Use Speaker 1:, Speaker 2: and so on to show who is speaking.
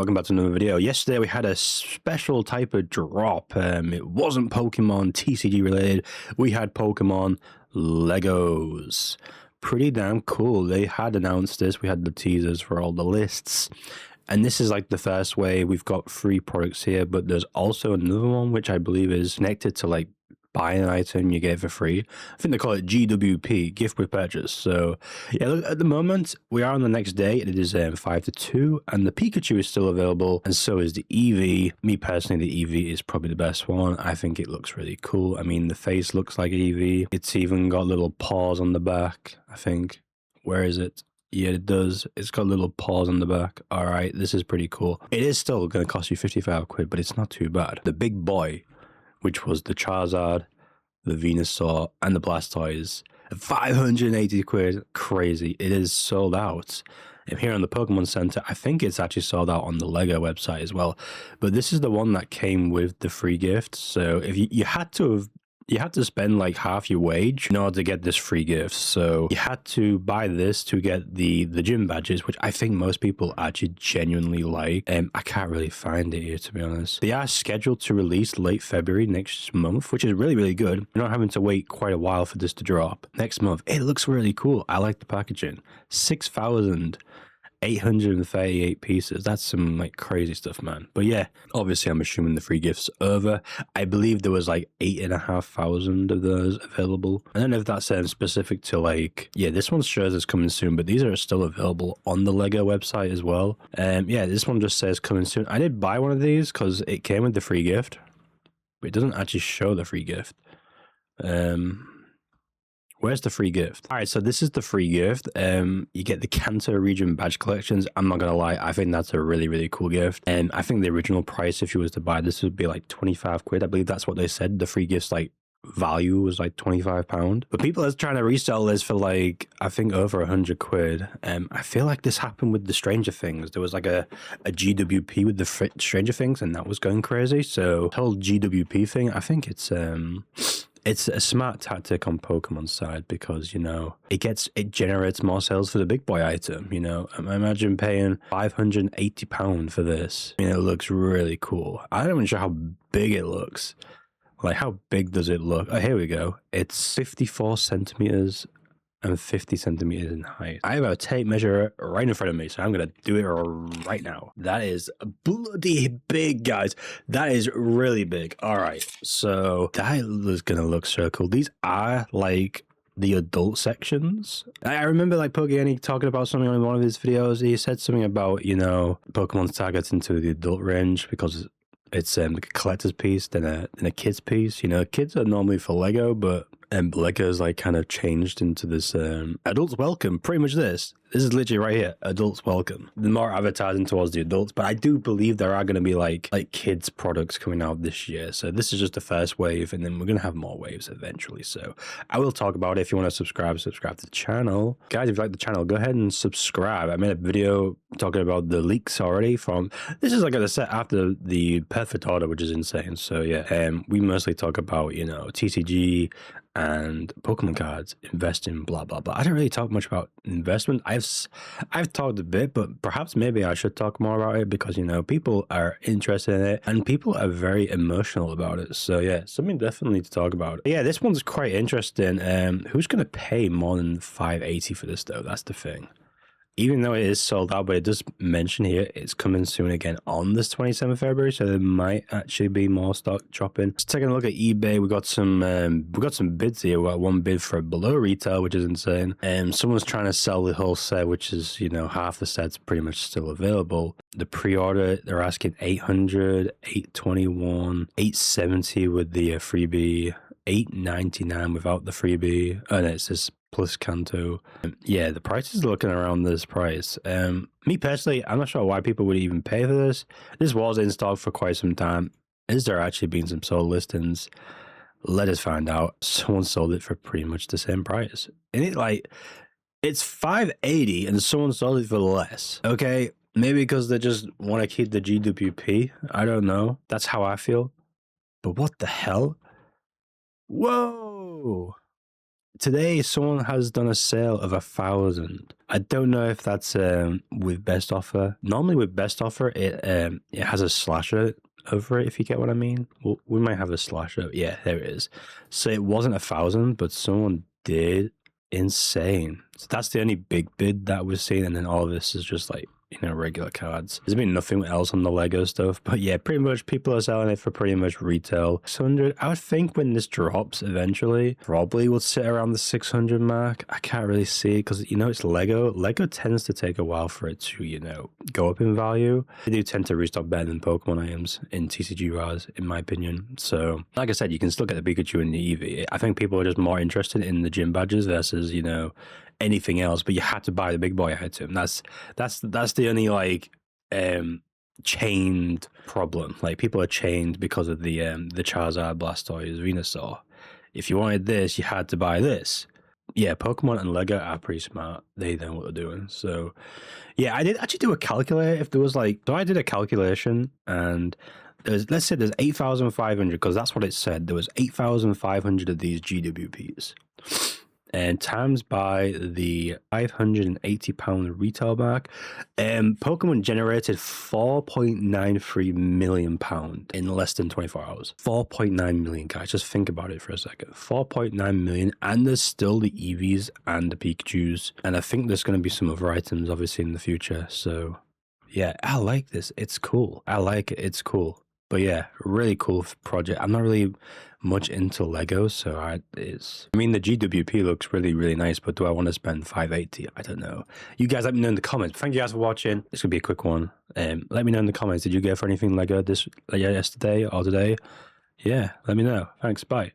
Speaker 1: welcome back to another video. Yesterday we had a special type of drop. It wasn't Pokemon TCG related. We had Pokemon Legos. Pretty damn cool. They had announced this. We had the teasers for all the lists. And this is like the first way we've got free products here, but there's also another one which I believe is connected to like buy an item you get for free. I think they call it GWP, gift with purchase. So yeah, look, at the moment we are on the next day. It is 5 to 2 and the Pikachu is still available, and so is the Eevee. Me personally, the Eevee is probably the best one. I think it looks really cool. I mean, the face looks like Eevee. It's even got little paws on the back, I think. Where is it? Yeah, it does. It's got little paws on the back. All right, this is pretty cool. It is still going to cost you 55 quid, but it's not too bad. The big boy, which was the Charizard, the Venusaur, and the Blastoise, 580 quid. Crazy. It is sold out. And here on the Pokemon Center, I think it's actually sold out on the Lego website as well. But this is the one that came with the free gift. So if you had to spend like half your wage in order to get this free gift. So you had to buy this to get the gym badges, which I think most people actually genuinely like. I can't really find it here, to be honest. They are scheduled to release late February next month, which is really, really good. You're not having to wait quite a while for this to drop. Next month, it looks really cool. I like the packaging. 6,838 pieces. That's some like crazy stuff, man. But yeah, obviously I'm assuming the free gift's over. I believe there was like 8,500 of those available. I don't know if that's specific to like, yeah, this one shows it's coming soon, but these are still available on the Lego website as well. Yeah, this one just says coming soon. I did buy one of these because it came with the free gift, but it doesn't actually show the free gift. Where's the free gift? All right, so this is the free gift. You get the Kanto region badge collections. I'm not gonna lie, I think that's a really, really cool gift. And I think the original price, if you was to buy this, would be like 25 quid. I believe that's what they said. The free gift's like value was like £25. But people are trying to resell this for like, I think over 100 quid. I feel like this happened with the Stranger Things. There was like a GWP with the Stranger Things, and that was going crazy. So the whole GWP thing, I think it's a smart tactic on Pokemon's side because, you know, it generates more sales for the big boy item. You know, imagine paying £580 for this. I mean, it looks really cool. I'm not even sure how big it looks. Like, how big does it look? Oh, here we go. It's 54 centimeters and 50 centimeters in height. I have a tape measure right in front of me, so I'm gonna do it right now. That is bloody big, guys. That is really big. All right, so that is gonna look so cool. These are like the adult sections. I remember like PokeZek talking about something on one of his videos. He said something about, you know, Pokemon's targets into the adult range because it's like a collector's piece than a kid's piece. You know, kids are normally for Lego, but Lego's like kind of changed into this adults welcome. Pretty much this is literally right here, adults welcome. The more advertising towards the adults, but I do believe there are going to be like kids products coming out this year. So this is just the first wave, and then we're going to have more waves eventually. So I will talk about it. If you want to subscribe to the channel, guys. If you like the channel, go ahead and subscribe. I made a video talking about the leaks already from, this is like a set after the perfect order, which is insane. So yeah, we mostly talk about, you know, TCG and Pokemon cards, investing, blah blah blah. I don't really talk much about investment. I've talked a bit, but perhaps maybe I should talk more about it because, you know, people are interested in it and people are very emotional about it. So yeah, something definitely to talk about. Yeah, this one's quite interesting. Who's gonna pay more than 580 for this though? That's the thing. Even though it is sold out, but it does mention here it's coming soon again on this 27th February, so there might actually be more stock dropping. Let's take a look at eBay. We got some bids here. We got one bid for below retail, which is insane. Someone's trying to sell the whole set, which is, you know, half the set's pretty much still available. The pre-order, they're asking 800, 821, 870 with the freebie, 899 without the freebie. Oh no, it's this plus Kanto. Yeah, the price is looking around this price. Me personally, I'm not sure why people would even pay for this. This was in stock for quite some time. Is there actually been some sold listings? Let us find out. Someone sold it for pretty much the same price. And it's 580 and someone sold it for less. Okay, maybe because they just want to keep the GWP. I don't know. That's how I feel. But what the hell? Whoa! today someone has done a sale of 1,000. I don't know if that's with best offer. Normally with best offer, it has a slasher over it, if you get what I mean. Well, we might have a slasher. Yeah, there it is. So it wasn't 1,000, but someone did. Insane. So that's the only big bid that we're seeing, and then all of this is just like, you know, regular cards. There's been nothing else on the Lego stuff, but yeah, pretty much people are selling it for pretty much retail 600. I would think when this drops eventually, probably will sit around the 600 mark. I can't really see it because, you know, it's Lego. Lego tends to take a while for it to, you know, go up in value. They do tend to restock better than Pokemon items in TCG RARs, in my opinion. So, like I said, you can still get the Pikachu and the Eevee. I think people are just more interested in the gym badges versus, you know, anything else, but you had to buy the big boy item. That's the only like chained problem. Like people are chained because of the Charizard, Blastoise, Venusaur. If you wanted this, you had to buy this. Yeah, Pokemon and Lego are pretty smart. They know what they're doing. So yeah, I did actually do a calculator. If there was like, so I did a calculation, and let's say there's 8,500, because that's what it said. There was 8,500 of these GWPs. And times by the £580 retail mark, Pokemon generated £4.93 million in less than 24 hours. 4.9 million, guys. Just think about it for a second. 4.9 million, and there's still the Eevees and the Pikachus, and I think there's going to be some other items, obviously, in the future. So, yeah, I like this. It's cool. I like it. It's cool. But yeah, really cool project. I'm not really much into Lego, so I mean, the GWP looks really, really nice, but do I want to spend 580? I don't know. You guys let me know in the comments. Thank you guys for watching. This could be a quick one. Let me know in the comments. Did you go for anything Lego yesterday or today? Yeah, let me know. Thanks. Bye.